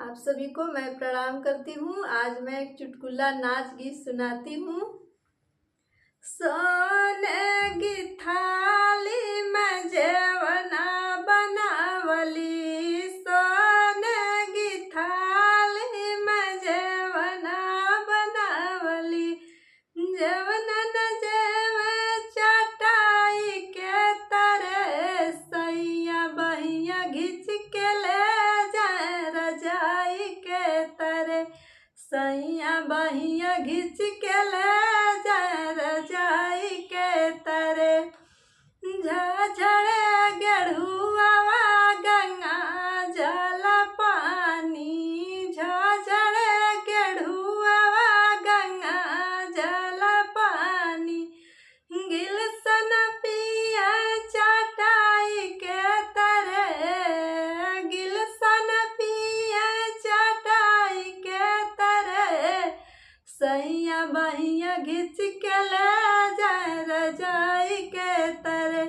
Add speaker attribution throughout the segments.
Speaker 1: आप सभी को मैं प्रणाम करती हूँ। आज मैं एक चुटकुला नाच गीत सुनाती हूँ। सोने की थाली में जेवना बनावली, सोने की थाली में जेवना बनावली, जेवना न जेवे चटाई के तरे, सैया बहिया घिच के ले जाए रजाई के तरे, सैया बहिया घिच के ले जाए रजाई के तरे। झाझड़े गेढ़ुआ गंगा जल पानी, झाझड़े गेढ़ुआ गंगा जल पानी, गिलसन पिया चटाई के तरे, गिलसन पिया चटाई के तरे, सैया बहिया घिच के ले जाए रजाई के तरे,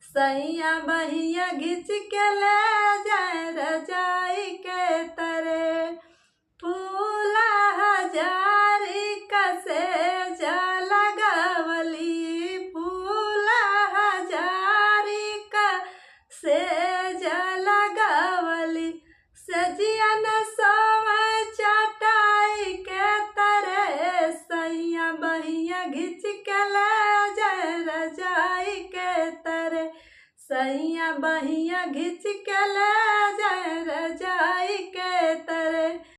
Speaker 1: सैया बहिया घिच के ले जाए रजाई के तरे। फूला हजारी कसे जा लगावली, फूला हजारी कसे जा लगावली, सजिया न सोवे चटाई के तरे, सैया बहिया घिच के ले जाए रजाई के तरे, सैया बहिया घिच के ले जाए रजाई